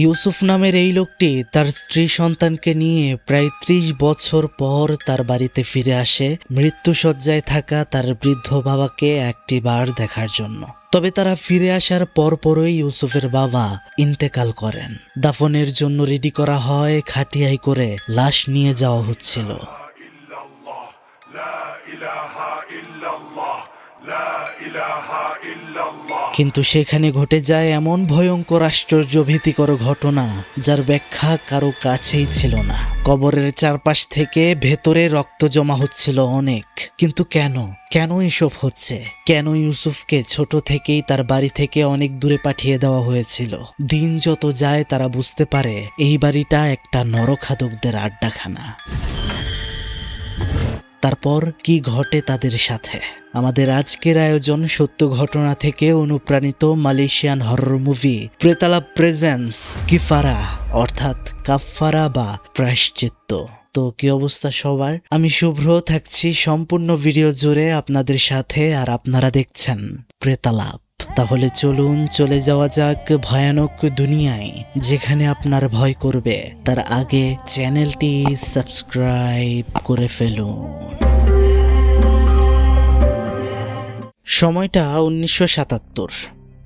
ইউসুফ নামের এই লোকটি তার স্ত্রী সন্তানকে নিয়ে প্রায় ৩০ বছর পর তার বাড়িতে ফিরে আসে মৃত্যুশয্যায় থাকা তার বৃদ্ধ বাবাকে একটিবার দেখার জন্য। তবে তারা ফিরে আসার পরপরই ইউসুফের বাবা ইন্তেকাল করেন। দাফনের জন্য রেডি করা হয়, খাটিয়ায় করে লাশ নিয়ে যাওয়া হচ্ছিল। কিন্তু সেখানে ঘটে যায় এমন ভয়ঙ্কর আশ্চর্য ভীতিকর ঘটনা যার ব্যাখ্যা কারো কাছেই ছিল না। কবরের চারপাশ থেকে ভেতরে রক্ত জমা হচ্ছিল অনেক। কিন্তু কেন এসব হচ্ছে? কেন ইউসুফকে ছোট থেকেই তার বাড়ি থেকে অনেক দূরে পাঠিয়ে দেওয়া হয়েছিল? দিন যত যায় তারা বুঝতে পারে এই বাড়িটা একটা নরখাদকদের আড্ডাখানা। তারপর কি ঘটে তাদের সাথে? আমাদের আজকের আয়োজন সত্য ঘটনা থেকে অনুপ্রাণিত মালয়েশিয়ান হরর মুভি প্রেতালাপ প্রেজেন্স কিফারা অর্থাৎ কাফফারা বা প্রায়শ্চিত্ত। তো কি অবস্থা সবার? আমি শুভ্র থাকছি সম্পূর্ণ ভিডিও জুড়ে আপনাদের সাথে, আর আপনারা দেখছেন প্রেতালাপ। তাহলে চলুন চলে যাওয়া যাক ভয়ানক দুনিয়ায়, যেখানে আপনার ভয় করবে তার আগে চ্যানেলটি সাবস্ক্রাইব করে ফেলুন। সময়টা 1977।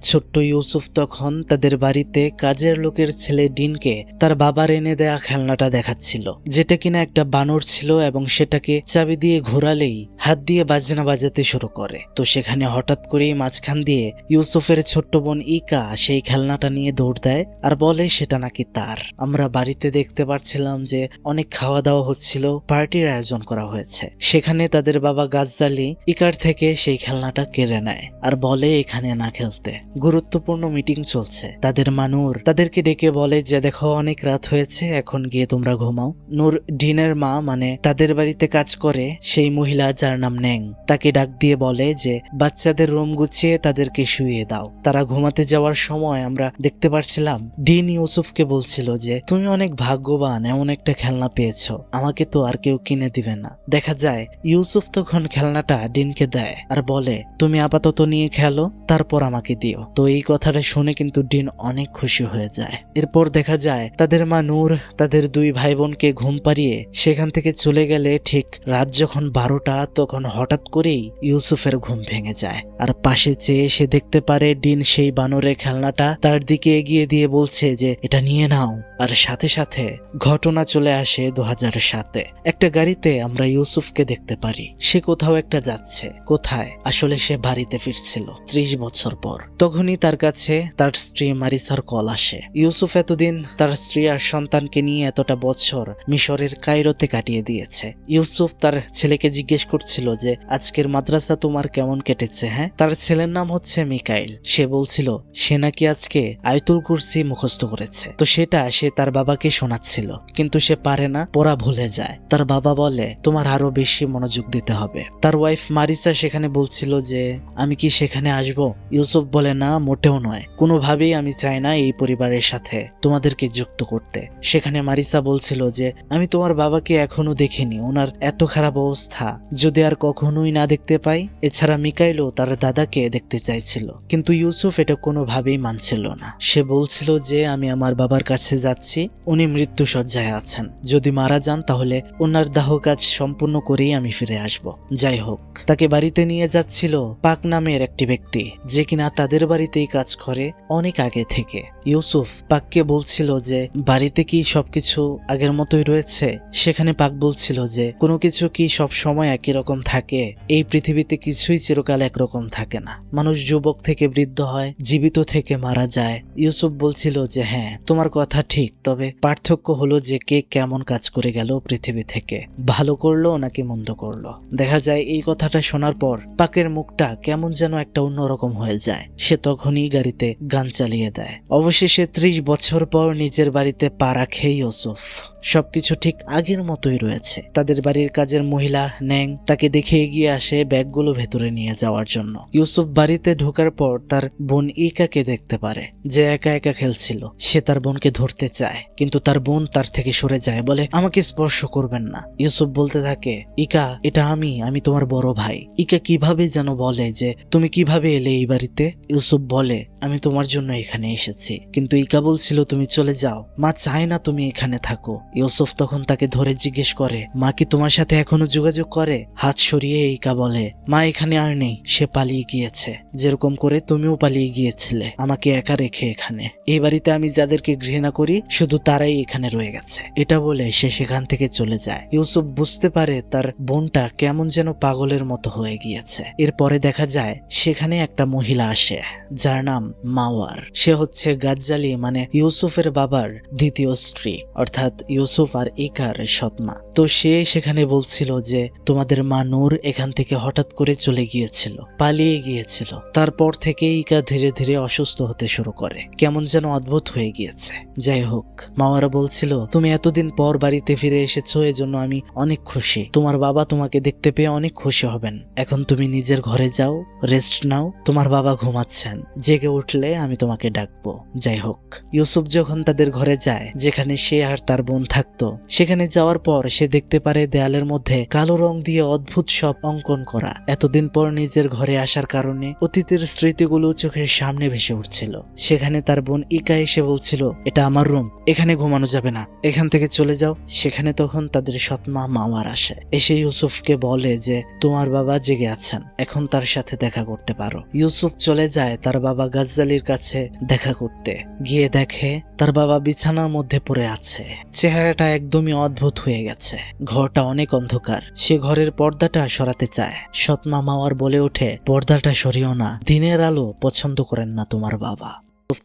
ছোট্ট ইউসুফ তখন তাদের বাড়িতে কাজের লোকের ছেলে ডিনকে তার বাবার এনে দেয়া খেলনাটা দেখাচ্ছিল, যেটা কিনা একটা বানর ছিল এবং সেটাকে চাবি দিয়ে ঘোরালেই হাত দিয়ে বাজনা বাজাতে শুরু করে। তো সেখানে হঠাৎ করেই মাঝখান দিয়ে ইউসুফের ছোট্ট বোন ইকা সেই খেলনাটা নিয়ে দৌড় দেয় আর বলে সেটা নাকি তার। আমরা বাড়িতে দেখতে পাচ্ছিলাম যে অনেক খাওয়া দাওয়া হচ্ছিল, পার্টির আয়োজন করা হয়েছে। সেখানে তাদের বাবা গাজ্জালি ইকার থেকে সেই খেলনাটা কেড়ে নেয় আর বলে এখানে না খেলতে, গুরুত্বপূর্ণ মিটিং চলছে। তাদের মা নূর তাদেরকে ডেকে বলে যে দেখো অনেক রাত হয়েছে, এখন গিয়ে তোমরা ঘুমাও। নূর ডিনের মা, মানে তাদের বাড়িতে কাজ করে সেই মহিলা যার নাম ন্যাং, তাকে ডাক দিয়ে বলে যে বাচ্চাদের রুম গুছিয়ে তাদেরকে শুইয়ে দাও। তারা ঘুমাতে যাওয়ার সময় আমরা দেখতে পাচ্ছিলাম ডিন ইউসুফকে বলছিল যে তুমি অনেক ভাগ্যবান, এমন একটা খেলনা পেয়েছো, আমাকে তো আর কেউ কিনে দিবে না। দেখা যায় ইউসুফ তখন খেলনাটা ডিনকে দেয় আর বলে তুমি আপাতত নিয়ে খেলো, তারপর আমাকে দিও। তো এই কথাটা শুনে কিন্তু ডিন অনেক খুশি হয়ে যায়। এরপর দেখা যায় তাদের মা নূর তাদের দুই ভাই বোনকে ঘুম পাড়িয়ে সেখান থেকে চলে গেলে ঠিক রাত যখন 12টা তখন হঠাৎ করেই ইউসুফের ঘুম ভেঙে যায় আর পাশে চেয়ে সে দেখতে পারে ডিন সেই বানরের খেলনাটা তার দিকে এগিয়ে দিয়ে বলছে যে এটা নিয়ে নাও। আর সাথে সাথে ঘটনা চলে আসে 2007-এ। একটা গাড়িতে আমরা ইউসুফকে দেখতে পারি, সে কোথাও একটা যাচ্ছে। কোথায়? আসলে সে বাড়িতে ফিরছিল 30 বছর পর। তখনই তার কাছে তার স্ত্রী মারিসার কল আসে। ইউসুফ এতদিন তার স্ত্রী আর সন্তানকে নিয়ে এতটা বছর মিশরের কায়রোতে কাটিয়ে দিয়েছে। ইউসুফ তার ছেলেকে জিজ্ঞেস করছিল যে আজকের মাদ্রাসা তোমার কেমন কেটেছে? হ্যাঁ, তার ছেলের নাম হচ্ছে মিকাইল। সে বলছিল সে নাকি আজকে আয়াতুল কুরসি মুখস্থ করেছে। তো সেটা সে তার বাবাকে শোনাচ্ছিল, কিন্তু সে পারে না, পড়া ভুলে যায়। তার বাবা বলে তোমার আরো বেশি মনোযোগ দিতে হবে। তার ওয়াইফ মারিসা সেখানে বলছিল যে আমি কি সেখানে আসবো? ইউসুফ বলে না, মোটেও নয়, কোনোভাবেই আমি চাই না এই পরিবারের সাথে তোমাদেরকে যুক্ত করতে। সেখানে মারিসা বলছিল যে আমি তোমার বাবাকে এখনো দেখিনি, ওনার এত খারাপ অবস্থা, যদি আর কখনোই না দেখতে পাই। এছাড়া মিকাইলও তার দাদাকে দেখতে চাইছিল, কিন্তু ইউসুফ এটা কোনোভাবেই মানছিল না। সে বলছিল যে আমি আমার বাবার কাছে যাচ্ছি, উনি মৃত্যুশয্যায় আছেন, যদি মারা যান তাহলে ওনার দাহ কাজ সম্পূর্ণ করেই আমি ফিরে আসব। যাই হোক, তাকে বাড়িতে নিয়ে যাচ্ছিল পাক নামের একটি ব্যক্তি, যে কিনা তাদের বাড়িতেই কাজ করে অনেক আগে থেকে। ইউসুফ পাককে বলছিল যে বাড়িতে কি সবকিছু আগের মতোই রয়েছে? সেখানে পাক বলছিল যে কোনো কিছু কি সব সময় একই রকম থাকে? এই পৃথিবীতে কিছুই চিরকাল একরকম থাকে না। মানুষ যুবক থেকে বৃদ্ধ হয়, জীবিত থেকে মারা যায়। ইউসুফ বলছিল যে হ্যাঁ তোমার কথা ঠিক, তবে পার্থক্য হলো যে কে কেমন কাজ করে গেল পৃথিবী থেকে, ভালো করলো নাকি মন্দ করলো। দেখা যায় এই কথাটা শোনার পর পাকের মুখটা কেমন যেন একটা অন্যরকম হয়ে যায়। সে তখনই গাড়িতে গান চালিয়ে দেয়। অবশেষে 30 বছর পর নিজের বাড়িতে পা রাখে ইউসুফ। সবকিছু ঠিক আগের মতোই রয়েছে। তাদের বাড়ির কাজের মহিলা ন্যাং তাকে দেখে এগিয়ে আসে ব্যাগগুলো ভেতরে নিয়ে যাওয়ার জন্য। ইউসুফ বাড়িতে ঢোকার পর তার বোন ইকাকে দেখতে পারে, যে একা একা খেলছিল। সে তার বোনকে ধরতে চায়, কিন্তু তার বোন তার থেকে সরে যায়, বলে আমাকে স্পর্শ করবেন না। ইউসুফ বলতে থাকে, ইকা এটা আমি তোমার বড় ভাই। ইকা কিভাবে যেন বলে যে তুমি কিভাবে এলে এই বাড়িতে। ইউসুফ বলে আমি তোমার জন্য এখানে এসেছি, কিন্তু ইকা বলছিল তুমি চলে যাও, মা চায় না তুমি এখানে থাকো। ইউসুফ তখন তাকে ধরে জিজ্ঞেস করে, মা কি তোমার সাথে এখনো যোগাযোগ করে? হাত সরিয়ে ইকা বলে, মা এখানে আর নেই, সে পালিয়ে গিয়েছে, যেরকম করে তুমিও পালিয়ে গিয়েছিলে আমাকে একা রেখে এখানে। এই বাড়িতে আমি যাদেরকে ঘৃণা করি শুধু তারাই এখানে রয়ে গেছে। এটা বলে সে সেখান থেকে চলে যায়। ইউসুফ বুঝতে পারে তার বোনটা কেমন যেন পাগলের মতো হয়ে গিয়েছে। এরপরে দেখা যায় সেখানে একটা মহিলা আসে, যার নাম মাওয়ার। সে হচ্ছে গাজ্জালি মানে ইউসুফের বাবার দ্বিতীয় স্ত্রী, অর্থাৎ ইউসুফ আর ইকার সৎমা। তো সে সেখানে বলছিল যে তোমাদের মা নূর এখান থেকে হঠাৎ করে চলে গিয়েছিল, পালিয়ে গিয়েছিল। তারপর থেকে ইকা ধীরে ধীরে অসুস্থ হতে শুরু করে, কেমন যেন অদ্ভুত হয়ে গিয়েছে। যাই হোক, মাওয়ারা বলছিল তুমি এতদিন পর বাড়িতে ফিরে এসেছো, এজন্য আমি অনেক খুশি। তোমার বাবা তোমাকে দেখতে পেয়ে অনেক খুশি হবেন। এখন তুমি নিজের ঘরে যাও, রেস্ট নাও, তোমার বাবা ঘুমাচ্ছেন, জেগে উঠলে আমি তোমাকে ডাকবো। যাই হোক, ইউসুফ যখন তাদের ঘরে যায়, যেখানে সে আর তার বোন থাকতো, সেখানে যাওয়ার পর সে দেখতে পারে দেয়ালের মধ্যে কালো রং দিয়ে অদ্ভুত সব অঙ্কন করা। এতদিন পর নিজের ঘরে আসার কারণে অতীতের স্মৃতিগুলো চোখের সামনে ভেসে উঠছিল। সেখানে তার বোন ইকা এসে বলছিল, এটা আমার রুম, এখানে ঘুমানো যাবে না, এখান থেকে চলে যাও। সেখানে তখন তাদের সৎমা মাওয়ার আসে, এসে ইউসুফকে বলে যে তোমার বাবা জেগে আছেন, এখন তার সাথে দেখা করতে পারো। ইউসুফ চলে যায় তার বাবা গাজ্জালির কাছে দেখা করতে। গিয়ে দেখে তার বাবা বিছানার মধ্যে পড়ে আছে। চেহারাটা একদমই অদ্ভুত হয়ে গেছে, ঘরটা অনেক অন্ধকার। সে ঘরের পর্দাটা সরাতে চায়। সৎমা মাওয়ার বলে ওঠে, পর্দাটা সরিও না, দিনের আলো পছন্দ করেন না তোমার বাবা।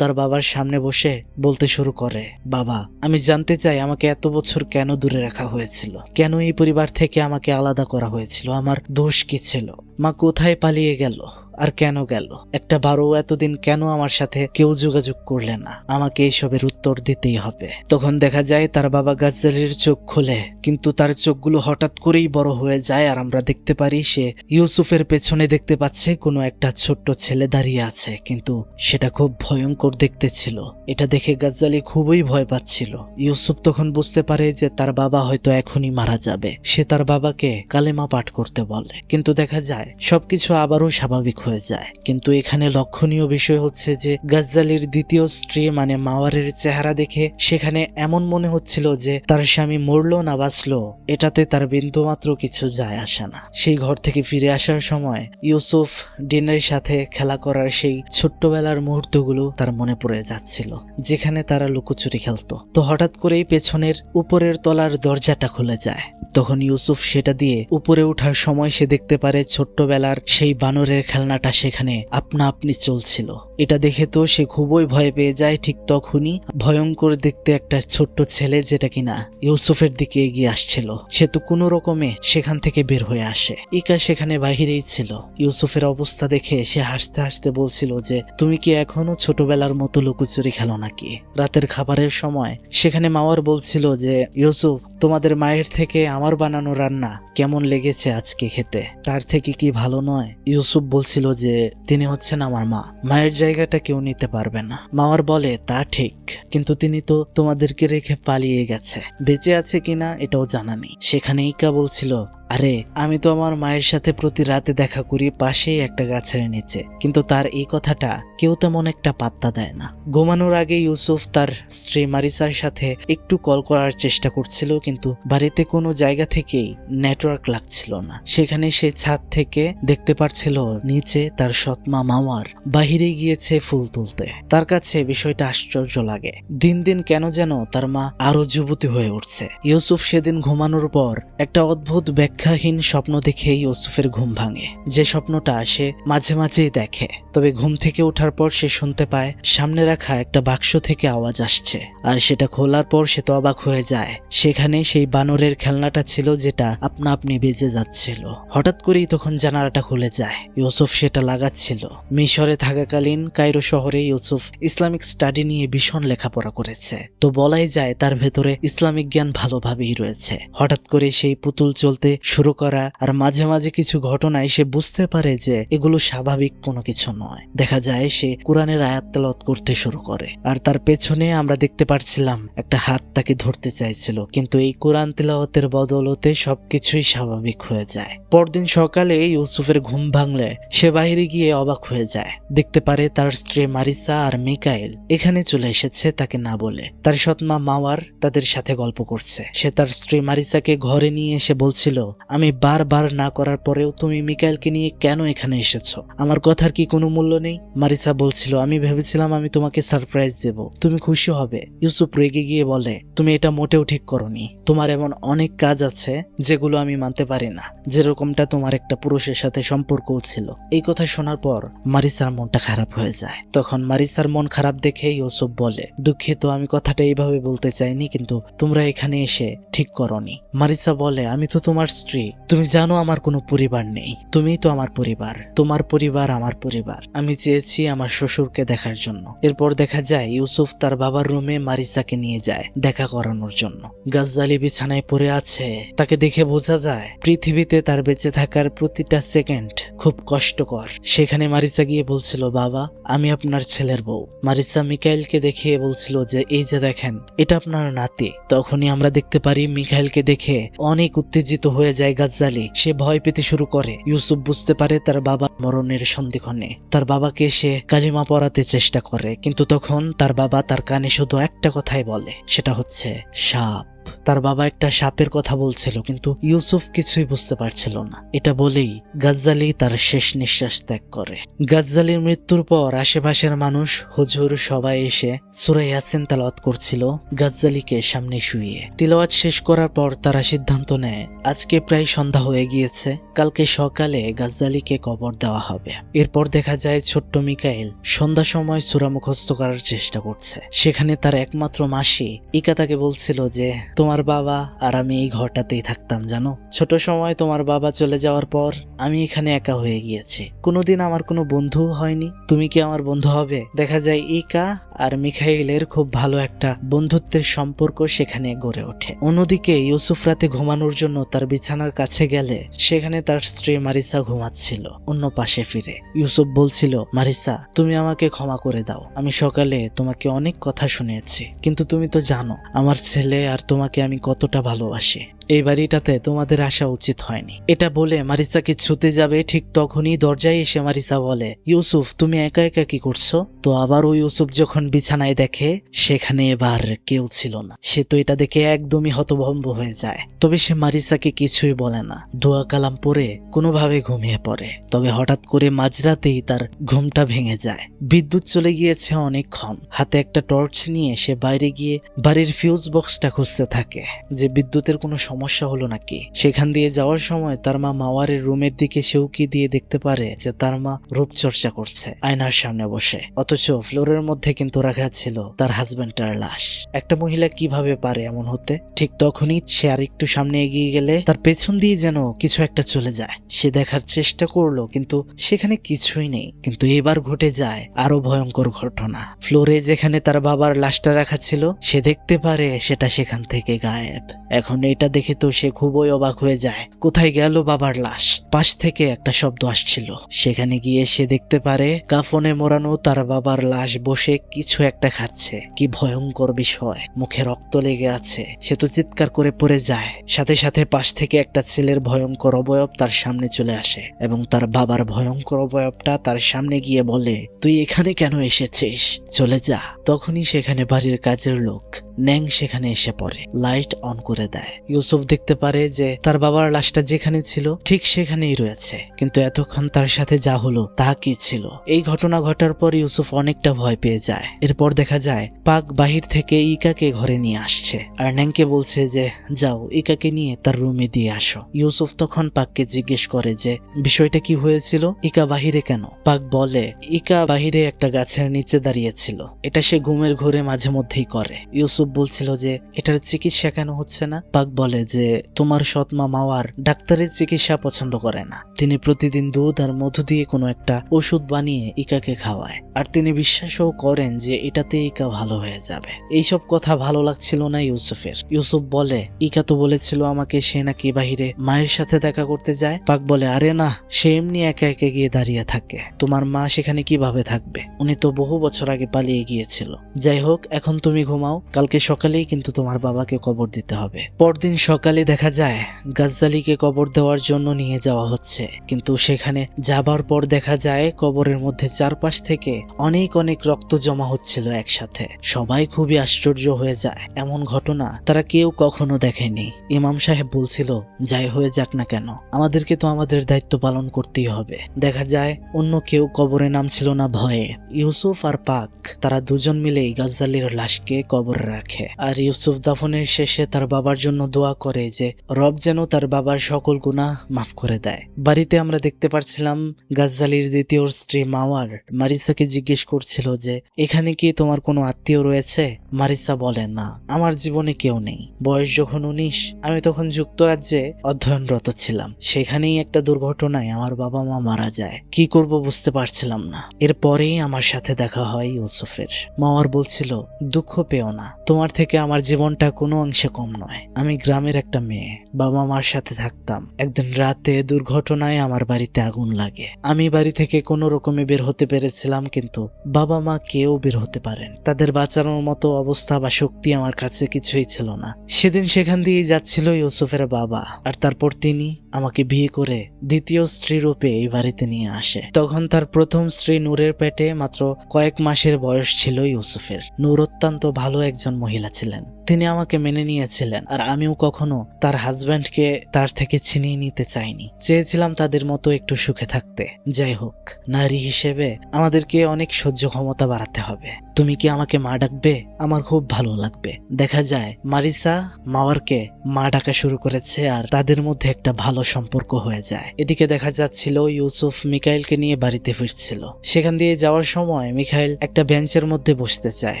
তার বাবার সামনে বসে বলতে শুরু করে, বাবা আমি জানতে চাই আমাকে এত বছর কেন দূরে রাখা হয়েছিল, কেন এই পরিবার থেকে আমাকে আলাদা করা হয়েছিল, আমার দোষ কি ছিল? মা কোথায় পালিয়ে গেল আর কেন গেল? একটা বারো এতদিন কেন আমার সাথে কেউ যোগাযোগ করলে না? আমাকে এইসবের উত্তর দিতেই হবে। তখন দেখা যায় তার বাবা গাজ্জালির চোখ খোলে, কিন্তু তার চোখগুলো হঠাৎ করেই বড় হয়ে যায়, আর আমরা দেখতে পারি সে ইউসুফের পেছনে দেখতে পাচ্ছে কোনো একটা ছোট্ট ছেলে দাঁড়িয়ে আছে, কিন্তু সেটা খুব ভয়ঙ্কর দেখতে ছিল। এটা দেখে গাজ্জালি খুবই ভয় পাচ্ছিল। ইউসুফ তখন বুঝতে পারে যে তার বাবা হয়তো এখনই মারা যাবে। সে তার বাবাকে কালেমা পাঠ করতে বলে, কিন্তু দেখা যায় সবকিছু আবারও স্বাভাবিক হয়ে যায়। কিন্তু এখানে লক্ষণীয় বিষয় হচ্ছে যে গাজ্জালির দ্বিতীয় স্ত্রী মানে মাওয়ারের চেহারা দেখে সেখানে এমন মনে হচ্ছিল যে তার স্বামী মরলো না বাঁচলো এটাতে তার বিন্দুমাত্র কিছু যায় আসে না। সেই ঘর থেকে ফিরে আসার সময় ইউসুফ ডিনের সাথে খেলা করার সেই ছোট্টবেলার মুহূর্তগুলো তার মনে পড়ে যাচ্ছিল, যেখানে তারা লুকোচুরি খেলতো। তো হঠাৎ করেই পেছনের উপরের তলার দরজাটা খুলে যায়। তখন ইউসুফ সেটা দিয়ে উপরে ওঠার সময় সে দেখতে পারে ছোট্টবেলার সেই বানরের খেলনাটা সেখানে আপনা আপনি চলছিল। এটা দেখে তো সে খুবই ভয় পেয়ে যায়। ঠিক তখনই ভয়ঙ্কর দেখতে একটা ছোট্ট ছেলে, যেটা কিনা ইউসুফের দিকে এগিয়ে আসছিল, সে তো কোনো রকমে সেখান থেকে বের হয়ে আসে। ইকা সেখানে বাহিরেই ছিল। ইউসুফের অবস্থা দেখে সে হাসতে হাসতে বলছিল যে তুমি কি এখনো ছোটবেলার মতো লুকোচুরি খেলো নাকি? রাতের খাবারের সময় সেখানে মাওয়ার বলছিল যে ইউসুফ তোমাদের মায়ের থেকে আমার বানানো রান্না কেমন লেগেছে আজকে খেতে? তার থেকে কি ভালো নয়? ইউসুফ বলছিল যে তিনি হচ্ছেন আমার মা, মায়ের জায়গাটা কেউ নিতে পারবে না। মাওয়ার বলে তা ঠিক, কিন্তু তিনি তো তোমাদেরকে রেখে পালিয়ে গেছে, বেঁচে আছে কিনা এটাও জানা নেই। সেখানে ইকা বলছিল, আরে আমি তো আমার মায়ের সাথে প্রতি রাতে দেখা করি পাশেই একটা গাছের নিচে, কিন্তু তার এই কথাটা কেউ তেমন একটা পাত্তা দেয় না। ঘুমানোর আগে ইউসুফ তার স্ত্রী মারিসার সাথে একটু কল করার চেষ্টা করছিল, কিন্তু বাড়িতে কোনো জায়গা থেকেই নেটওয়ার্ক লাগছিল না। সেখানে সে ছাদ থেকে দেখতে পারছিল নিচে তার সৎমা মাওয়ার বাহিরে গিয়েছে ফুল তুলতে। তার কাছে বিষয়টা আশ্চর্য লাগে। দিন দিন কেন যেন তার মা আরো যুবতী হয়ে উঠছে। ইউসুফ সেদিন ঘুমানোর পর একটা অদ্ভুত ব্যাখ্যা ব্যাখ্যাহীন স্বপ্ন দেখেই ইউসুফের ঘুম ভাঙে। যে স্বপ্নটা সে মাঝে মাঝেই দেখে। তবে ঘুম থেকে ওঠার পর সে শুনতে পায় সামনে রাখা একটা বাক্স থেকে আওয়াজ আসছে, আর সেটা খোলার পর সে তো অবাক হয়ে যায়। সেখানে সেই বানরের খেলনাটা ছিল যেটা আপনা আপনি বেজে যাচ্ছিল। হঠাৎ করেই তখন জানালাটা খুলে যায়। ইউসুফ সেটা লাগাচ্ছিল। মিশরে থাকাকালীন কায়রো শহরে ইউসুফ ইসলামিক স্টাডি নিয়ে ভীষণ লেখাপড়া করেছে, তো বলাই যায় তার ভেতরে ইসলামিক জ্ঞান ভালোভাবেই রয়েছে। হঠাৎ করে সেই পুতুল চলতে শুরু করা আর মাঝে মাঝে কিছু ঘটনায় সে বুঝতে পারে যে এগুলো স্বাভাবিক কোনো কিছু নয়। দেখা যায় সে কোরআনের আয়াত তেলাওয়াত করতে শুরু করে, আর তার পেছনে আমরা দেখতে পাচ্ছিলাম একটা হাত তাকে ধরতে চাইছিল, কিন্তু এই কোরআন তেলাওয়াতের বদলতে সবকিছুই স্বাভাবিক হয়ে যায়। পরদিন সকালে ইউসুফের ঘুম ভাঙলে সে বাইরে গিয়ে অবাক হয়ে যায়। দেখতে পারে তার স্ত্রী মারিসা আর মিকাইল এখানে চলে এসেছে তাকে না বলে। তার সৎমা মাওয়ার তাদের সাথে গল্প করছে। সে তার স্ত্রী মারিসাকে ঘরে নিয়ে এসে বলছিল, আমি বারবার না করার পরেও তুমি মিকাইলকে নিয়ে কেন এখানে এসেছো? আমার কথার কি কোনো মূল্য নেই? মারিসা বলছিল, আমি ভেবেছিলাম আমি তোমাকে সারপ্রাইজ দেব, তুমি খুশি হবে। ইউসুফ রেগে গিয়ে বলে, তুমি এটা মোটেও ঠিক করনি। তোমার এমন অনেক কাজ আছে যেগুলো আমি মানতে পারি না, যেরকমটা তোমার একটা পুরুষের সাথে সম্পর্কও ছিল। এই কথা শোনার পর মারিসার মনটা খারাপ হয়ে যায়। তখন মারিসার মন খারাপ দেখে ইউসুফ বলে, দুঃখিত, আমি কথাটা এইভাবে বলতে চাইনি, কিন্তু তোমরা এখানে এসে ঠিক করনি। মারিসা বলে, আমি তো তোমার স্ত্রী, তুমি জানো আমার কোনো পরিবার নেই, তুমিই তো আমার পরিবার, তোমার পরিবার আমার পরিবার। আমি চেয়েছি আমার শ্বশুরকে দেখার জন্য। এরপর দেখা যায় ইউসুফ তার বাবার রুমে মারিসাকে নিয়ে যায় দেখা করানোর জন্য। গাজ্জালি বিছানায় পড়ে আছে। তাকে দেখে বোঝা যায় পৃথিবীতে তার বেঁচে থাকার প্রতিটা সেকেন্ড খুব কষ্টকর। সেখানে মারিসা গিয়ে বলছিল, বাবা, আমি আপনার ছেলের বউ। মারিসা মিকাইলকে দেখিয়ে বলছিল যে এই যে দেখেন, এটা আপনার নাতি। তখনই আমরা দেখতে পারি মিকাইলকে দেখে অনেক উত্তেজিত হয়ে যায় গাজ্জালি। সে ভয় পেতে শুরু করে। ইউসুফ বুঝতে পারে তার বাবা মরণের সন্ধিক্ষণে। তার বাবাকে সে কালিমা পড়াতে চেষ্টা করে, কিন্তু তখন তার বাবা তার কানে শুধু একটা কথাই বলে, সেটা হচ্ছে সাপ। তার বাবা একটা সাপের কথা বলছিল, কিন্তু ইউসুফ কিছুই বুঝতে পারছিল না। এটা বলেই গাজ্জালি তার শেষ নিঃশ্বাস ত্যাগ করে। গাজ্জালির মৃত্যুর পর আশেপাশের মানুষ, হুজুর সবাই এসে সূরা ইয়াসিন তেলাওয়াত করছিল গাজ্জালিকে সামনে শুইয়ে। তিলাওয়াত শেষ করার পর তারা সিদ্ধান্ত নেয় আজকে প্রায় সন্ধ্যা হয়ে গিয়েছে, কালকে সকালে গাজ্জালিকে কবর দেওয়া হবে। এরপর দেখা যায় ছোট্ট মিকাইল সন্ধ্যা সময় সূরা মুখস্থ করার চেষ্টা করছে। সেখানে তার একমাত্র মাসি ইকা তাকে বলছিল যে তোমার বাবা আর আমি এই ঘরটাতেই থাকতাম জানো। ছোট সময় তোমার বাবা চলে যাওয়ার পর আমি এখানে একা হয়ে গিয়েছি, কোনোদিন আমার কোনো বন্ধু হয়নি, তুমি কি আমার বন্ধু হবে? দেখা যায় ইকা আর মিখাইলের খুব ভালো একটা বন্ধুত্বের সম্পর্ক সেখানে গড়ে ওঠে। অন্যদিকে ইউসুফ রাতে ঘুমানোর জন্য তার বিছানার কাছে গেলে সেখানে তার স্ত্রী মারিসা ঘুমাচ্ছিল অন্য পাশে ফিরে। ইউসুফ বলছিল, মারিসা, তুমি আমাকে ক্ষমা করে দাও, আমি সকালে তোমাকে অনেক কথা শুনিয়েছি, কিন্তু তুমি তো জানো আমার ছেলে আর তোমাকে আমি কতটা ভালোবাসি। এই বাড়িটাতে তোমাদের আসা উচিত হয়নি। এটা বলে মারিসাকে ছুতে যাবে, ঠিক তখনই দরজায় এসে মারিসা বলে, ইউসুফ, তুমি একা একা কি করছো? তো আবারও ইউসুফ যখন বিছানায় দেখে সেখানে এবার কেউ ছিল না। সে তো এটা দেখে একদমই হতভম্ব হয়ে যায়। তবে সে মারিসাকে কিছুই বলে না, দোয়া কালাম পড়ে কোনোভাবে ঘুমিয়ে পড়ে। তবে হঠাৎ করে মাঝরাতেই তার ঘুমটা ভেঙে যায়। বিদ্যুৎ চলে গিয়েছে অনেকক্ষণ। হাতে একটা টর্চ নিয়ে সে বাইরে গিয়ে বাড়ির ফিউজ বক্সটা খুঁজতে থাকে যে বিদ্যুতের কোনো সমস্যা হলো নাকি। সেখান দিয়ে যাওয়ার সময় তার মা মাওয়ারের রুমের দিকে সে উকি দিয়ে দেখতে পারে যে তার মা রূপচর্চা করছে আয়নার সামনে বসে, অথচ ফ্লোরের মধ্যে কিন্তু রাখা ছিল তার হাজবেন্ডের লাশ। একটা মহিলা কিভাবে পারে এমন হতে? ঠিক তখনই সে আর একটু সামনে এগিয়ে গেলে তার পেছন দিয়ে যেন কিছু একটা চলে যায়। সে দেখার চেষ্টা করলো, কিন্তু সেখানে কিছুই নেই। কিন্তু এবার ঘটে যায় আরো ভয়ঙ্কর ঘটনা। ফ্লোরে যেখানে তার বাবার লাশটা রাখা ছিল সে দেখতে পারে সেটা সেখান থেকে গায়েব। এখন এটা দেখে তো সে খুবই অবাক হয়ে যায়, কোথায় গেল বাবার লাশ? পাশ থেকে একটা শব্দ আসছিল। সেখানে গিয়ে সে দেখতে পারে কাফনে মোড়ানো তার বাবার লাশ বসে কিছু একটা খাচ্ছে। কি ভয়ঙ্কর বিষয়, মুখে রক্ত লেগে আছে। সে তো চিৎকার করে পড়ে যায়। সাথে সাথে পাশ থেকে একটা ছেলের ভয়ঙ্কর অবয়ব তার সামনে চলে আসে এবং তার বাবার ভয়ঙ্কর অবয়বটা তার সামনে গিয়ে বলে, তুই এখানে কেন এসেছিস? চলে যা। তখনই সেখানে বাড়ির কাজের লোক ন্যাং সেখানে এসে পড়ে, লাইট অন করে দেয়। ইউসুফ দেখতে পারে যে তার বাবার লাশটা যেখানে ছিল ঠিক সেখানেই রয়েছে, কিন্তু এতক্ষণ তার সাথে যা হলো তা কি ছিল? এই ঘটনা ঘটার পর ইউসুফ অনেকটা ভয় পেয়ে যায়। এরপর দেখা যায় পাক বাহির থেকে ইকাকে ঘরে নিয়ে আসছে আর ন্যাংকে বলছে যে যাও ইকাকে নিয়ে তার রুমে দিয়ে আসো। ইউসুফ তখন পাককে জিজ্ঞেস করে যে বিষয়টা কি হয়েছিল, ইকা বাহিরে কেন? পাক বলে ইকা বাহিরে একটা গাছের নিচে দাঁড়িয়েছিল, এটা সে ঘুমের ঘোরে মাঝে মধ্যেই করে। ইউসুফ বলছিল যে এটার চিকিৎসা কেন হচ্ছে না? পাক বলে যে তোমার সৎমা মাওয়ার ডাক্তারের চিকিৎসা পছন্দ করে না, তিনি প্রতিদিন দুধ আর মধু দিয়ে কোনো একটা ওষুধ বানিয়ে ইকাকে খাওয়ায়, আর তিনি বিশ্বাসও করেন যে এটাতে ইকা ভালো হয়ে যাবে। এইসব কথা ভালো লাগছিল না ইউসুফের। ইউসুফ বলে ইকা তো বলেছিল আমাকে সে নাকি বাহিরে মায়ের সাথে দেখা করতে যায়। পাক বলে আরে না, সে এমনি একা একা গিয়ে দাঁড়িয়ে থাকে, তোমার মা সেখানে কিভাবে থাকবে, উনি তো বহু বছর আগে পালিয়ে গিয়েছিল। যাই হোক এখন তুমি ঘুমাও, কালকে সকালেই কিন্তু তোমার বাবাকে কবর দিতে হবে। পরদিন সকালে দেখা যায় গাজ্জালিকে কবর দেওয়ার জন্য নিয়ে যাওয়া হচ্ছে, কিন্তু সেখানে যাবার পর দেখা যায় কবরের মধ্যে চারপাশ থেকে অনেক অনেক রক্ত জমা হচ্ছিল একসাথে। সবাই খুবই আশ্চর্য হয়ে যায়, এমন ঘটনা তারা কেউ কখনো দেখেনি। ইমাম সাহেব বলছিল যাই হয়ে যাক না কেন আমাদেরকে তো আমাদের দায়িত্ব পালন করতেই হবে। দেখা যায় অন্য কেউ কবরে নামছিল না ভয়ে। ইউসুফ আর পাক তারা দুজন মিলেই গাজ্জালির লাশকে কবরে রাখে, আর ইউসুফ দাফনের শেষে তার বাবার জন্য দোয়া করে যে রব যেন তার বাবার সকল গুনাহ মাফ করে দেয়। বাড়িতে আমরা দেখতে পাচ্ছিলাম গাজ্জালির দ্বিতীয় স্ত্রী মাওয়ার মারিসাকে জিজ্ঞেস করছিল যে এখানে কি তোমার কোনো আত্মীয় রয়েছে? মারিসা বলে না, আমার জীবনে কেউ নেই। বয়স যখন 19, আমি তখন যুক্তরাজ্যে অধ্যয়নরত ছিলাম, সেখানেই একটা দুর্ঘটনায় আমার বাবা মা মারা যায়, কি করব বুঝতে পারছিলাম না। এরপরেই আমার সাথে দেখা হয় ইউসুফের। মাওয়ার বলছিল দুঃখ পেও না, তোমার থেকে আমার জীবনটা কোনো অংশে কম নয়। আমি গ্রামের একটা মেয়ে, বাবা মার সাথে থাকতাম। একদিন রাতে দুর্ঘটনায় আমার বাড়িতে আগুন লাগে, আমি বাড়ি থেকে কোনো রকমে বের হতে পেরেছিলাম, কিন্তু বাবা মা কেউ বের হতে পারেন। তাদের বাঁচানোর মতো অবস্থা বা শক্তি আমার কাছে কিছুই ছিল না। সেদিন সেখান দিয়েই যাচ্ছিল ইউসুফের বাবা, আর তারপর তিনি আমাকে বিয়ে করে দ্বিতীয় স্ত্রী রূপে এই বাড়িতে নিয়ে আসে। তখন তার প্রথম স্ত্রী নূরের পেটে মাত্র কয়েক মাসের বয়স ছিল ইউসুফের। নূর অত্যন্ত ভালো একজন মহিলা ছিলেন, তিনি আমাকে মেনে নিয়েছিলেন, আর আমিও কখনো তার হাজব্যান্ডকে তার থেকে ছিনিয়ে নিতে চাইনি। চেয়েছিলাম তাদের মতো একটু সুখে থাকতে। যাই হোক, নারী হিসেবে আমাদেরকে অনেক সহ্য ক্ষমতা বাড়াতে হবে। তুমি কি আমাকে মা ডাকবে? আমার খুব ভালো লাগবে। দেখা যায় মারিসা মাওয়ারকে মা ডাকা শুরু করেছে, আর তাদের মধ্যে একটা ভালো সম্পর্ক হয়ে যায়। এদিকে দেখা যাচ্ছিল ইউসুফ মিকাইলকে নিয়ে বাড়িতে ফিরছিল। সেখান দিয়ে যাওয়ার সময় মিকাইল একটা বেঞ্চের মধ্যে বসতে চায়।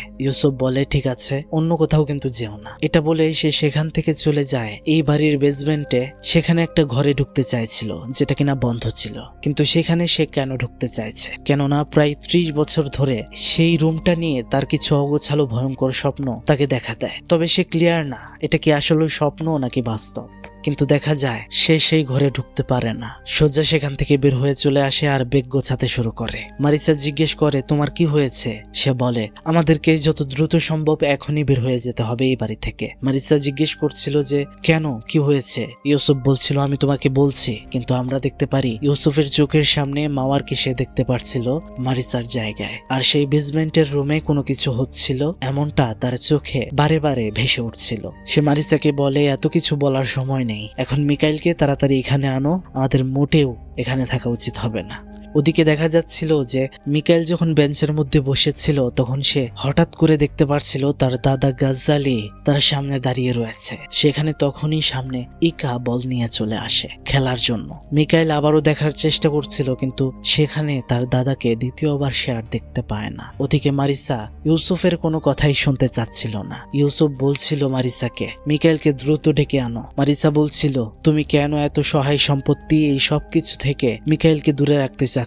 ইউসুফ বলে ঠিক আছে, অন্য কোথাও কিন্তু যেও না। এটা বলে সে সেখান থেকে চলে যায় এই বাড়ির বেসমেন্টে। সেখানে একটা ঘরে ঢুকতে চাইছিল যেটা কিনা বন্ধ ছিল, কিন্তু সেখানে সে কেন ঢুকতে চাইছে? কেননা প্রায় 30 বছর ধরে সেই রুমটা নিয়ে তার কিছু অগোছালো ভয়ঙ্কর স্বপ্ন তাকে দেখা দেয়। তবে সে ক্লিয়ার না এটা কি আসলে স্বপ্ন নাকি বাস্তব। কিন্তু দেখা যায় সে সেই ঘরে ঢুকতে পারে না, সোজা সেখান থেকে বের হয়ে চলে আসে আর বেগ গোছাতে শুরু করে। মারিসা জিজ্ঞেস করে তোমার কি হয়েছে? সে বলে আমাদেরকে যত দ্রুত সম্ভব এখনই বের হয়ে যেতে হবে এই বাড়ি থেকে। মারিসা জিজ্ঞেস করছিল যে কেন, কি হয়েছে? ইউসুফ বলছিল আমি তোমাকে বলছি, কিন্তু আমরা দেখতে পারি ইউসুফের চোখের সামনে মাওয়ারকে সে দেখতে পারছিল মারিসার জায়গায়, আর সেই বেসমেন্টের রুমে কোনো কিছু হচ্ছিল এমনটা তার চোখে বারে বারে ভেসে উঠছিল। সে মারিসাকে বলে এত কিছু বলার সময় নেই, এখন মিকাইলকে তাড়াতাড়ি এখানে আনো, আমাদের মোটেও এখানে থাকা উচিত হবে না। ওদিকে দেখা যাচ্ছিল যে মিকাইল যখন বেঞ্চের মধ্যে বসেছিল তখন সে হঠাৎ করে দেখতে পারছিল তার দাদা গাজ্জালি তার সামনে দাঁড়িয়ে রয়েছে। সেখানে তখনই সামনে ইকা বল নিয়ে চলে আসে খেলার জন্য। মিকাইল আবারও দেখার চেষ্টা করছিল, কিন্তু সেখানে তার দাদাকে দ্বিতীয়বার সে আর দেখতে পায় না। ওদিকে মারিসা ইউসুফের কোনো কথাই শুনতে চাচ্ছিল না। ইউসুফ বলছিল মারিসাকে মিকাইলকে দ্রুত ডেকে আনো। মারিসা বলছিল তুমি কেন এত সহায় সম্পত্তি এই সব কিছু থেকে মিকাইলকে দূরে রাখতে চাচ্ছ?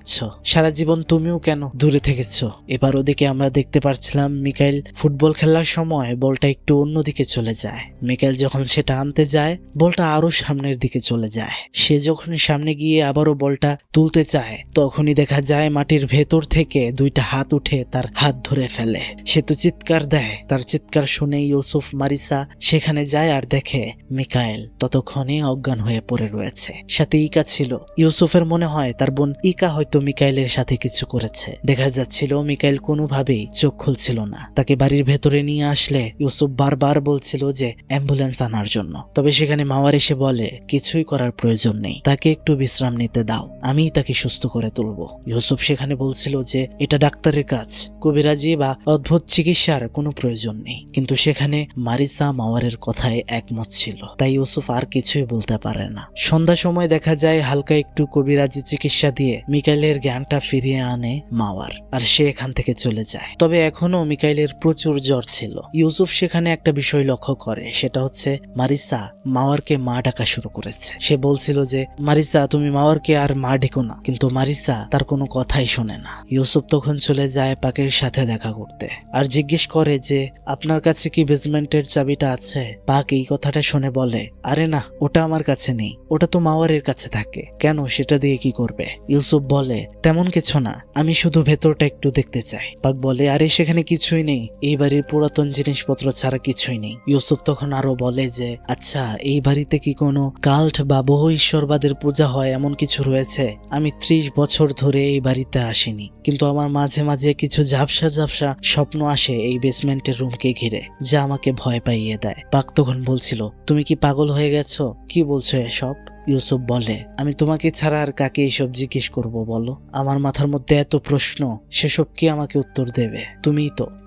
সারা জীবন তুমিও কেন দূরে থেকেছো? এবার ওদিকে আমরা দেখতে পাচ্ছিলাম মিকাইল ফুটবল খেলার সময় বলটা একটু অন্যদিকে চলে যায়। মিকাইল যখন সেটা আনতে যায় বলটা আরো সামনের দিকে চলে যায়। সে যখন সামনে গিয়ে আবারও বলটা তুলতে চায় তখনই দেখা যায় মাটির ভেতর থেকে দুইটা হাত উঠে তার হাত ধরে ফেলে। সে তো চিৎকার দেয়, তার চিৎকার শুনে ইউসুফ মারিসা সেখানে যায় আর দেখে মিকাইল ততক্ষণে অজ্ঞান হয়ে পড়ে রয়েছে। সাথে ইকা ছিল। ইউসুফ ইউসুফের মনে হয় তার বোন ইকা হয়তো মিকাইলের সাথে কিছু করেছে। দেখা যাচ্ছিল মিকাইল কোনোভাবেই চোখ খুলছিল না। তাকে বাড়ির ভেতরে নিয়ে আসলে ইউসুফ বারবার বলছিল যে অ্যাম্বুলেন্স আনার জন্য, তবে সেখানে মাওয়ার এসে বলে কিছুই করার প্রয়োজন নেই, তাকে একটু বিশ্রাম নিতে দাও, আমিই তাকে সুস্থ করে তুলবো। ইউসুফ সেখানে বলছিল যে এটা ডাক্তারের কাজ, কবিরাজি বা অদ্ভুত চিকিৎসার কোনো প্রয়োজন নেই। কিন্তু সেখানে মারিসা মাওয়ারের কথায় একমত ছিল, তাই ইউসুফ আর কিছুই বলতে পারে না। সন্ধ্যা সময় দেখা যায় হালকা একটু কবিরাজি চিকিৎসা দিয়ে মিকাইলের জ্ঞানটা ফিরিয়ে আনে মাওয়ার, আর সে এখান থেকে চলে যায়। তবে এখনো মিকাইলের প্রচুর জ্বর ছিল। ইউসুফ সেখানে একটা বিষয় লক্ষ্য করে, সেটা হচ্ছে মারিসা মাওয়ারকে মা ডাকা শুরু করেছে। সে বলছিল যে মারিসা তুমি মাওয়ারকে আর মা ডেকো না, কিন্তু মারিসা তার কোনো কথাই শোনে না। ইউসুফ তখন চলে যায় পাকের সাথে দেখা করতে আর জিজ্ঞেস করে যে আপনার কাছে কি বেসমেন্টের চাবিটা আছে? পাক এই কথাটা শুনে বলে আরে না, ওটা আমার কাছে নেই, ওটা তো মাওয়ারের কাছে থাকে। কেন, সেটা দিয়ে কি করবে? ইউসুফ বলে তেমন কিছু না, আমি শুধু ভেতরটা একটু দেখতে চাই। পাক বলে আরে সেখানে কিছুই নেই, এই বাড়ির পুরাতন জিনিসপত্র ছাড়া কিছুই নেই। ইউসুফ তখন আরো বলে যে আচ্ছা এই বাড়িতে কি কোনো কাল্ট বা বহু ঈশ্বরবাদের পূজা হয় এমন কিছু রয়েছে? আমি 30 বছর ধরে এই বাড়িতে আসিনি, কিন্তু আমার মাঝে মাঝে কিছু ঝাপসা ঝাপসা স্বপ্ন আসে এই বেসমেন্টের রুমকে ঘিরে, যা আমাকে ভয় পাইয়ে দেয়। পাক তখন বলছিল তুমি কি পাগল হয়ে গেছো? কি বলছো এসব? ইউসুফ বলে আমি তোমাকে ছাড়া আর কাকে এইসব জিজ্ঞেস করব বলো? আমার মাথার মধ্যে এত প্রশ্ন, সেসব কি আমাকে উত্তর দেবে?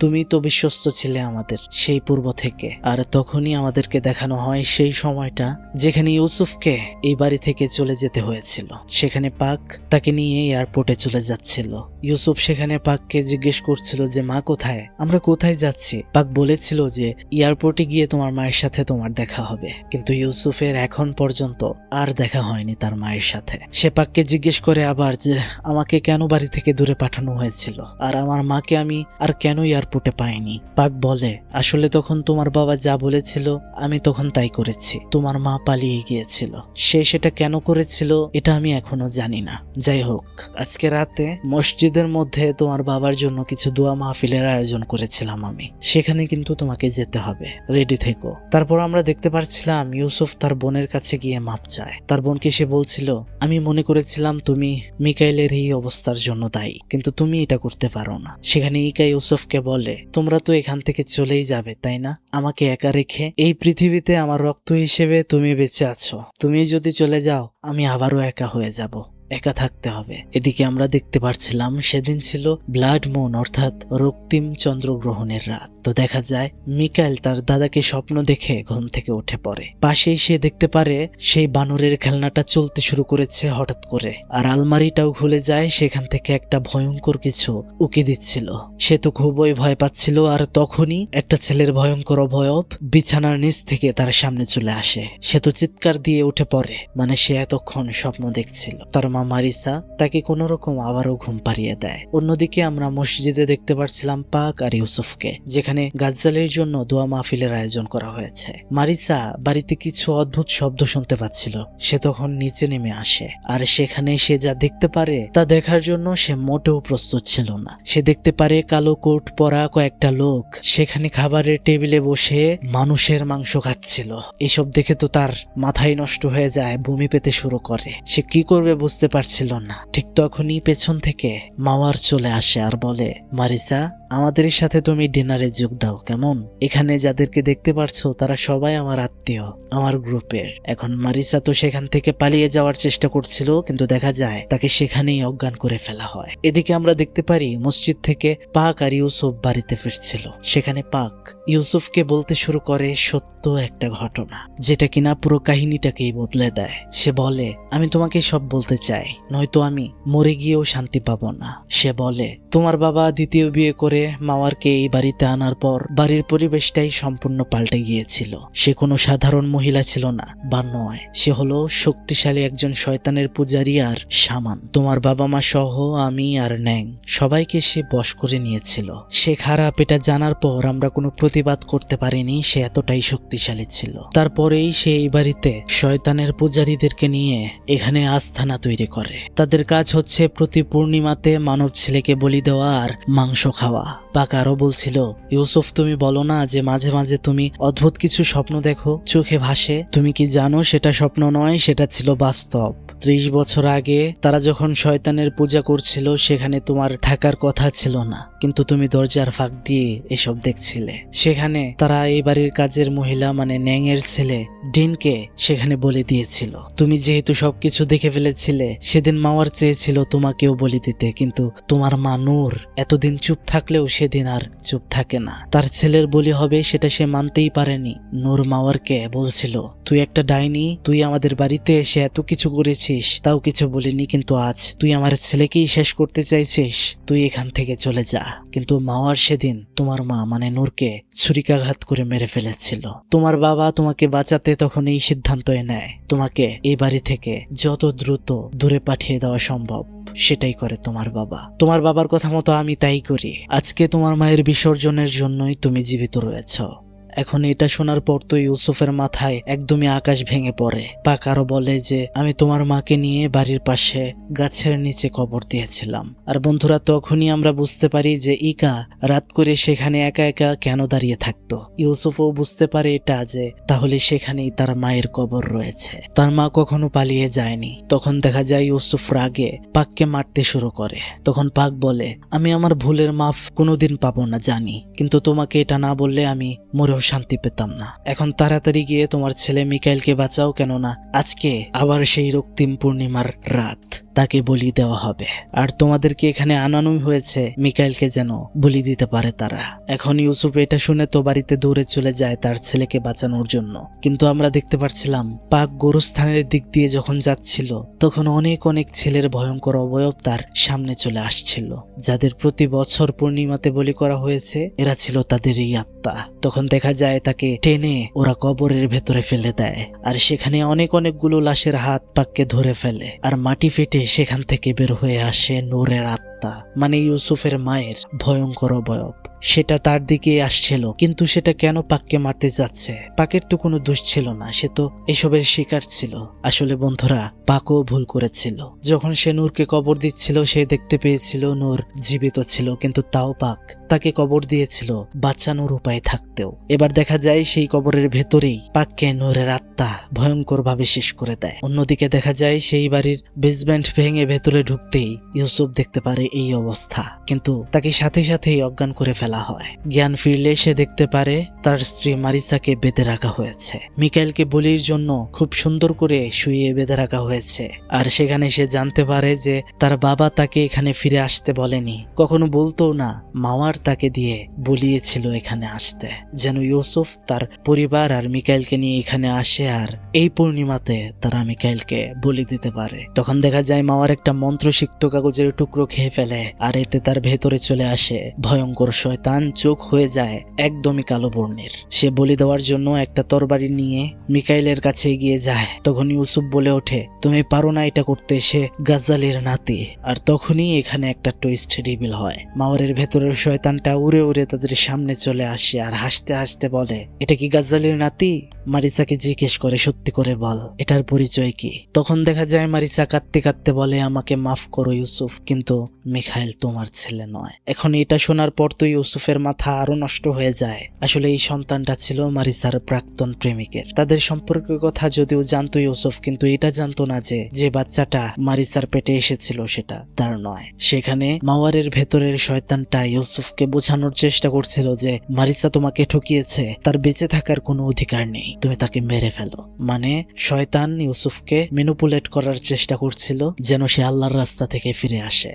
তুমিই তো বিশ্বস্ত ছিলে আমাদের সেই পূর্ব থেকে। আর তখনই আমাদেরকে দেখানো হয় সেই সময়টা যেখানে ইউসুফকে এই বাড়ি থেকে চলে যেতে হয়েছিল। সেখানে পাক তাকে নিয়ে এয়ারপোর্টে চলে যাচ্ছিল। ইউসুফ সেখানে পাককে জিজ্ঞেস করছিল যে মা কোথায়, আমরা কোথায় যাচ্ছি? পাক বলেছিল যে এয়ারপোর্টে গিয়ে তোমার মায়ের সাথে তোমার দেখা হবে, কিন্তু ইউসুফের এখন পর্যন্ত আর দেখা হয়নি তার মায়ের সাথে। সে পাককে জিজ্ঞেস করে আবার যে আমাকে কেন বাড়ি থেকে দূরে পাঠানো হয়েছিল, আর আমার মাকে আমি আর কেন এয়ারপোর্টে পাইনি? পাক বলে আসলে তখন তোমার বাবা যা বলেছিল আমি তখন তাই করেছি। তোমার মা পালিয়ে গিয়েছিল, সে সেটা কেন করেছিল এটা আমি এখনো জানি না। যাই হোক, আজকে রাতে মসজিদের মধ্যে তোমার বাবার জন্য কিছু দোয়া মাহফিলের আয়োজন করেছিলাম আমি, সেখানে কিন্তু তোমাকে যেতে হবে, রেডি থেকো। তারপর আমরা দেখতে পাচ্ছিলাম ইউসুফ তার বোনের কাছে গিয়ে মাপ চায়। তার বোনকে সে বলছিল আমি মনে করেছিলাম তুমি মিকাইলের এই অবস্থার জন্য দায়ী, কিন্তু তুমি এটা করতে পারো না। সেখানে ইকা ইউসুফকে বলে তোমরা তো এখান থেকে চলেই যাবে তাই না? আমাকে একা রেখে এই পৃথিবীতে আমার রক্ত হিসেবে তুমি বেঁচে আছো, তুমি যদি চলে যাও আমি আবারও একা হয়ে যাব, একা থাকতে হবে। এদিকে আমরা দেখতে পাচ্ছিলাম সেদিন ছিল ব্লাড মুন অর্থাৎ রক্তিম চন্দ্রগ্রহণের রাত। তো দেখা যায় মিকাইল তার দাদাকে স্বপ্ন দেখে ঘুম থেকে উঠে পড়ে। পাশেই সে দেখতে পারে সেই বানরের খেলনাটা চলতে শুরু করেছে হঠাৎ করে, আর আলমারিটাও খুলে যায়, সেখান থেকে একটা ভয়ঙ্কর কিছু উকি দিচ্ছিল। সে তো খুবই ভয় পাচ্ছিল, আর তখনই একটা ছেলের ভয়ঙ্কর অবয়ব বিছানার নিচ থেকে তার সামনে চলে আসে। সে তো চিৎকার দিয়ে উঠে পড়ে, মানে সে এতক্ষণ স্বপ্ন দেখছিল। তার মা মারিসা তাকে কোনো রকম আবারও ঘুম পাড়িয়ে দেয়। অন্যদিকে আমরা মসজিদে দেখতে পাচ্ছিলাম পাক আর ইউসুফকে, যেখানে গাজ্জালের জন্য দোয়া মাহফিলের আয়োজন করা হয়েছে। মারিসা বাড়িতে কিছু অদ্ভুত শব্দ শুনতে পাচ্ছিল, সে তখন নিচে নেমে আসে, আর সেখানে সে যা দেখতে পারে তা দেখার জন্য সে মোটেও প্রস্তুত ছিল না। সে দেখতে পারে কালো কোট পরা কয়েকটা লোক সেখানে খাবারের টেবিলে বসে মানুষের মাংস খাচ্ছিল। এসব দেখে তো তার মাথায় নষ্ট হয়ে যায়, বমি পেতে শুরু করে। সে কি করবে বুঝতে পারছিল না। ঠিক তখনই পেছন থেকে মাওয়ার চলে আসে আর বলে মারিসা আমাদের সাথে তুমি ডিনারে যোগ দাও কেমন? এখানে যাদেরকে দেখতে পারছো তারা সবাই আমার আত্মীয়, আমার গ্রুপের। এখন মারিসা তো সেখান থেকে পালিয়ে যাওয়ার চেষ্টা করছিল, কিন্তু দেখা যায় তাকে সেখানেই অজ্ঞান করে ফেলা হয়। এদিকে আমরা দেখতে পারি মসজিদ থেকে পাক আর ইউসুফ বাড়িতে ফিরছিল। সেখানে পাক ইউসুফকে বলতে শুরু করে সত্য একটা ঘটনা, যেটা কিনা পুরো কাহিনীটাকেই বদলে দেয়। সে বলে আমি তোমাকে সব বলতে চাই, নয়তো আমি মরে গিয়েও শান্তি পাবো না। সে বলে তোমার বাবা দ্বিতীয় বিয়ে করে মাওয়ারকে এই বাড়িতে আনার পর বাড়ির পরিবেশটাই সম্পূর্ণ পাল্টে গিয়েছিল। সে কোনো সাধারণ মহিলা ছিল না বা নয়, সে হলো শক্তিশালী একজন শয়তানের পূজারী আর শামান। তোমার বাবা মা সহ আমি আর ন্যাং সবাইকে সে বশ করে নিয়েছিল। সে খারাপ এটা জানার পর আমরা কোনো প্রতিবাদ করতে পারিনি, সে এতটাই শক্তিশালী ছিল। তারপরেই সে এই বাড়িতে শয়তানের পূজারীদেরকে নিয়ে এখানে আস্থানা তৈরি করে। তাদের কাজ হচ্ছে প্রতি পূর্ণিমাতে মানব ছেলেকে বলি দেওয়া আর মাংস খাওয়া। পাক আরো বলছিল, ইউসুফ তুমি বলো না যে মাঝে মাঝে তুমি অদ্ভুত কিছু স্বপ্ন দেখো, চোখে ভাসে। তুমি কি জানো সেটা স্বপ্ন নয়, সেটা ছিল বাস্তব। 30 বছর আগে তারা যখন শয়তানের পূজা করছিল সেখানে তোমার থাকার কথা ছিল না, কিন্তু তুমি দরজার ফাঁক দিয়ে এসব দেখছিলে। সেখানে তারা এই বাড়ির কাজের মহিলা মানে ন্যাংয়ের ছেলে ডিনকে সেখানে বলে দিয়েছিল। তুমি যেহেতু সবকিছু দেখে ফেলেছিলে, সেদিন মাওয়ার চেয়েছিল তোমাকেও বলে দিতে, কিন্তু তোমার মা নূর এতদিন চুপ থাকলেও সেদিন আর চুপ থাকে না। তার ছেলের বলি হবে সেটা সে মানতেই পারেনি। নূর মাওয়ারকে বলছিল, তুই একটা ডাইনি, তুই আমাদের বাড়িতে এসে এত কিছু করেছিস, তাও কিছু বলিনি, কিন্তু আজ তুই আমার ছেলেকেই শেষ করতে চাইছিস, তুই এখান থেকে চলে যা। কিন্তু মাওয়ার সেদিন তোমার মা মানে নূরকে ছুরিকাঘাত করে মেরে ফেলেছিল। তোমার বাবা তোমাকে বাঁচাতে তখন এই সিদ্ধান্ত নেয়, তোমাকে এই বাড়ি থেকে যত দ্রুত দূরে পাঠিয়ে দেওয়া সম্ভব সেটাই করে তোমার বাবা। তোমার বাবার কথা মতো আমি তাই করি। আজকে তোমার মায়ের বিসর্জনের জন্যই তুমি জীবিত রয়েছ। এখন এটা শোনার পর তো ইউসুফের মাথায় একদমই আকাশ ভেঙে পড়ে। পাক আরো বলে যে আমি তোমার মাকে নিয়ে বাড়ির পাশে গাছের নিচে কবর দিয়েছিলাম। আর বন্ধুরা, তখনই আমরা বুঝতে পারি যে ইকা রাত করে সেখানে একা একা কেন দাঁড়িয়ে থাকতো। ইউসুফও বুঝতে পারে এটা, যে তাহলে সেখানেই তার মায়ের কবর রয়েছে, তার মা কখনো পালিয়ে যায়নি। তখন দেখা যায় ইউসুফ রাগে পাককে মারতে শুরু করে। তখন পাক বলে, আমি আমার ভুলের মাফ কোনোদিন পাবো না জানি, কিন্তু তোমাকে এটা না বললে আমি মরেও শান্তি পেতাম না। এখন তাড়াতাড়ি গিয়ে তোমার ছেলে মিকাইলকে বাঁচাও, কেননা আজকে আবার সেই রক্তিম পূর্ণিমার রাত, তাকে বলি দেওয়া হবে। আর তোমাদেরকে এখানে আনানোই হয়েছে মিকাইলকে যেন বলি দিতে পারে তারা। এখন ইউসুফ এটা শুনে তো বাড়িতে দৌড়ে চলে যায় তার ছেলেকে বাঁচানোর জন্য। কিন্তু আমরা দেখতে পাচ্ছিলাম পাক গোরস্থানের দিক দিয়ে যখন যাচ্ছিল, তখন অনেক অনেক ছেলের ভয়ঙ্কর অবয়ব তার সামনে চলে আসছিল, যাদের প্রতি বছর পূর্ণিমাতে বলি করা হয়েছে। এরা ছিল তাদের এই আত্মা। তখন দেখা যায় তাকে টেনে ওরা কবরের ভেতরে ফেলে দেয়, আর সেখানে অনেকগুলো লাশের হাত পাককে ধরে ফেলে, আর মাটি ফেটে সেখান থেকে বের হয়ে আসে নূরের আত্মা, মানে ইউসুফের মায়ের ভয়ঙ্কর অবয়ব। সেটা তার দিকে আসছিল, কিন্তু সেটা কেন পাককে মারতে যাচ্ছে? পাকের তো কোনো দোষ ছিল না, সে তো এসবের শিকার ছিল। আসলে বন্ধুরা, পাকও ভুল করেছিল। যখন সে নূরকে কবর দিচ্ছিল, সে দেখতে পেয়েছিল নূর জীবিত ছিল, কিন্তু তাও পাক তাকে কবর দিয়েছিল বাঁচানোর উপায় থাকতেও। এবার দেখা যায় সেই কবরের ভেতরেই পাককে নূরের আত্মা ভয়ঙ্কর ভাবে শেষ করে দেয়। অন্যদিকে দেখা যায় সেই বাড়ির বেসমেন্ট ভেঙে ভেতরে ঢুকতেই ইউসুফ দেখতে পারে এই অবস্থা, কিন্তু তাকে সাথে সাথেই অজ্ঞান করে ফেলা হয়। জ্ঞান ফিরলে সে দেখতে পারে তার স্ত্রী মারিসাকে বেঁধে রাখা হয়েছে। মিকাইলকে বলির জন্য খুব সুন্দর করে শুইয়ে বেঁধে রাখা হয়েছে। আর সেখানে সে জানতে পারে যে তার বাবা তাকে এখানে ফিরে আসতে বলেনি, কখনো বলতো না। মাওয়ার তাকে দিয়ে বলিয়েছিল এখানে আসতে, যেন ইউসুফ তার পরিবার আর মিকাইলকে নিয়ে এখানে আসে, আর এই পূর্ণিমাতে তারা মিকাইলকে বলি দিতে পারে। তখন দেখা যায় মাওয়ার একটা মন্ত্রসিক্ত কাগজের টুকরো খেয়ে ফেলে, আর এতে তার ভেতরে চলে আসে ভয়ঙ্কর শয়তান। চোখ হয়ে যায় একদমই কালো বর্ণের। সে বলি দেওয়ার জন্য একটা তরবারি নিয়ে মিকাইলের কাছে এগিয়ে যায়। তখন ইউসুফ বলে ওঠে, তুমি পারো না এটা করতে, সে গাজ্জালির নাতি। আর তখনই এখানে একটা টুইস্ট রিভিল হয়। মাওয়ারের ভেতরের শয়তানটা উড়ে উড়ে তাদের সামনে চলে আসে আর হাসতে হাসতে বলে, এটা কি গাজ্জালির নাতি? মারিসাকে জিজ্ঞেস করে, সত্যি করে বল, এটার পরিচয় কি? তখন দেখা যায় মারিসা কাঁদতে কাঁদতে বলে, আমাকে মাফ করো ইউসুফ, কিন্তু মিখাইল তোমার ছেলে নয়। এখন এটা শোনার পর তো ইউসুফের মাথা আরো নষ্ট হয়ে যায়। আসলে এই সন্তানটা ছিল মারিসার প্রাক্তন প্রেমিকের। তাদের সম্পর্কের কথা যদিও জানতো ইউসুফ, কিন্তু এটা জানতো না যে যে বাচ্চাটা মারিসার পেটে এসেছিল সেটা তার নয়। সেখানে মাওয়ারের ভেতরের শয়তানটা ইউসুফকে বোঝানোর চেষ্টা করছিল যে মারিসা তোমাকে ঠকিয়েছে, তার বেঁচে থাকার কোনো অধিকার নেই, তুমি তাকে মেরে ফেলো। মানে শয়তান ইউসুফকে ম্যানিপুলেট করার চেষ্টা করছিল যেন সে আল্লাহর রাস্তা থেকে ফিরে আসে।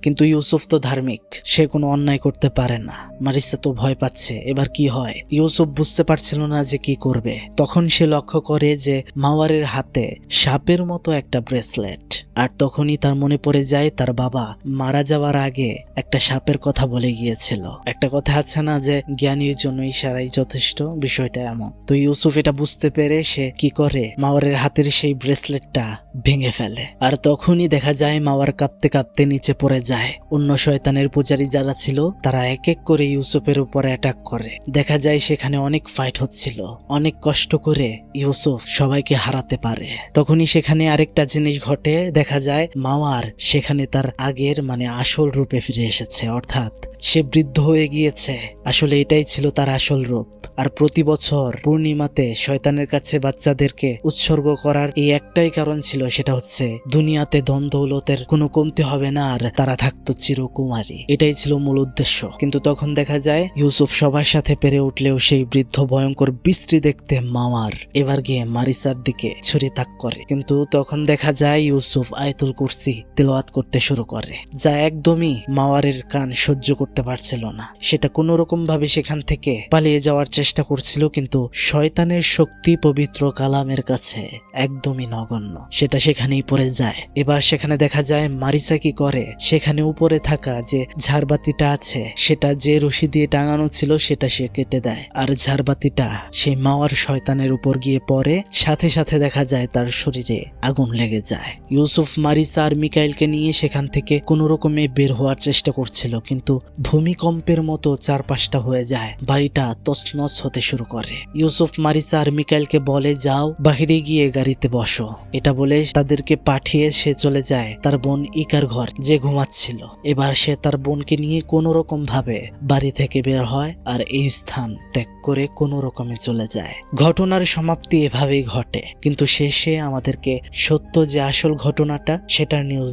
কিন্তু ইউসুফ তো ধার্মিক, সে কোনো অন্যায় করতে পারে না। মারিসা তো ভয় পাচ্ছে, এবার কি হয়? ইউসুফ বুঝতে পারছিল না যে কি করবে। তখন সে লক্ষ্য করে যে মাওয়ারের হাতে সাপের মতো একটা ব্রেসলেট, আর তখনই তার মনে পড়ে যায় তার বাবা মারা যাওয়ার আগে একটা সাপের কথা বলে গিয়েছিল। একটা কথা আছে না যে জ্ঞানীর জন্য ইশারাই যথেষ্ট, বিষয়টা এমন। তো ইউসুফ এটা বুঝতে পেরে সে কি করে, মাওয়ারের হাতের সেই ব্রেসলেটটা ভেঙে ফেলে। আর তখনই দেখা যায় মাওয়ার কাঁপতে কাঁপতে নিচে পড়ে যায়। অন্য শয়তানের পূজারী যারা ছিল তারা এক এক করে ইউসুফের উপরে অ্যাটাক করে। দেখা যায় সেখানে অনেক ফাইট হচ্ছিল, অনেক কষ্ট করে ইউসুফ সবাইকে হারাতে পারে। তখনই সেখানে আরেকটা জিনিস ঘটে, দেখা যায় মাওয়ার সেখানে তার আগের মানে আসল রূপে ফিরে এসেছে, অর্থাৎ সে বৃদ্ধ হয়ে গিয়েছে। আসলে এটাই ছিল তার আসল রূপ। আর প্রতি বছর পূর্ণিমাতে শয়তানের কাছে বাচ্চাদেরকে উৎসর্গ করার এই একটাই কারণ ছিল, সেটা হচ্ছে দুনিয়াতে ধন দৌলতের কোনো কমতি হবে না আর তারা থাকতো চিরকুমারী। এটাই ছিল মূল উদ্দেশ্য। কিন্তু তখন দেখা যায় ইউসুফ সবার সাথে পেরে উঠলেও সেই বৃদ্ধ ভয়ঙ্কর বিশ্রী দেখতে মামার এবার গিয়ে মারিসার দিকে ছুরি তাক করে। কিন্তু তখন দেখা যায় ইউসুফ আয়াতুল কুরসি তিলাওয়াত করতে শুরু করে, যা একদমই মাওয়ারের কান সহ্য করতে পারছিল না। সেটা কোনো রকম ভাবে সেখান থেকে পালিয়ে যাওয়ার চেষ্টা করছিল, কিন্তু শয়তানের শক্তি পবিত্র কালামের কাছে একদমই নগণ্য। সেটা সেখানেই পড়ে যায়। এবার সেখানে দেখা যায় মারিসা কি করে, সেখানে উপরে থাকা যে ঝাড়বাতিটা আছে সেটা যে রশি দিয়ে টাঙানো ছিল সেটা সে কেটে দেয়, আর ঝাড়বাতিটা সেই মাওয়ার শয়তানের উপর গিয়ে পড়ে। সাথে সাথে দেখা যায় তার শরীরে আগুন লেগে যায়। ইউসুফ মারিসা আর মিকাইলকে নিয়ে সেখান থেকে কোনো রকমে বের হওয়ার চেষ্টা করছিল, কিন্তু ভূমিকম্পের মতো চারপাশটা হয়ে যায়। বাড়িটা তছনছ হতে শুরু করে। ইউসুফ মারিসা আর মিকাইলকে বলে, যাও বাহিরে গিয়ে গাড়িতে বসো। এটা বলে তাদেরকে পাঠিয়ে সে চলে যায় তার বোন ইকার ঘর, যে ঘুমাচ্ছিল। এবার সে তার বোনকে নিয়ে কোনো রকম ভাবে বাড়ি থেকে বের হয় আর এই স্থান ত্যাগ করে কোনো রকমে চলে যায়। ঘটনার সমাপ্তি এভাবেই ঘটে, কিন্তু শেষে আমাদেরকে সত্য যে আসল ঘটনাটা সেটার নিউজ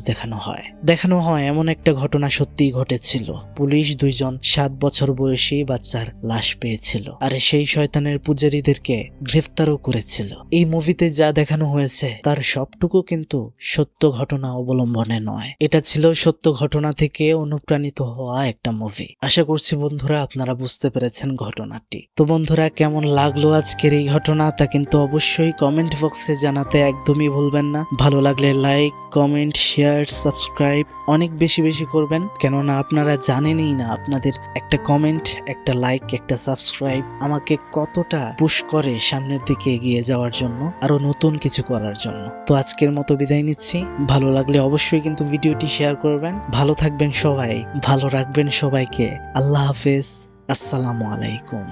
দেখানো হয় এমন একটা ঘটনা সত্যিই ঘটেছিল। পুলিশ 2জন 7 বছর বয়সী বাচ্চার লাশ পেয়েছিল, আর সেই শয়তানের পূজারীদেরকে গ্রেফতারও করেছিল। এই মুভিতে যা দেখানো হয়েছে তার সবটুকু কিন্তু সত্য ঘটনা অবলম্বনে নয়। এটা ছিল সত্য ঘটনা থেকে অনুপ্রাণিত হওয়া একটা মুভি। আশা করছি বন্ধুরা আপনারা বুঝতে পেরেছেন ঘটনাটি। তো বন্ধুরা, কেমন লাগলো আজকের এই ঘটনা তা কিন্তু অবশ্যই কমেন্ট বক্সে জানাতে একদমই ভুলবেন না। ভালো লাগলে লাইক, কমেন্ট, শেয়ার, সাবস্ক্রাইব অনেক বেশি বেশি করবেন, কেননা আপনারা জানেনই না আপনাদের একটা কমেন্ট, একটা লাইক, একটা সাবস্ক্রাইব আমাকে কতটা পুশ করে সামনের দিকে এগিয়ে যাওয়ার জন্য, আরো নতুন কিছু করার জন্য। তো আজকের মতো বিদায় নিচ্ছি। ভালো লাগলে অবশ্যই কিন্তু ভিডিওটি শেয়ার করবেন। ভালো থাকবেন সবাই, ভালো রাখবেন সবাইকে। আল্লাহ হাফেজ, আসসালামু আলাইকুম।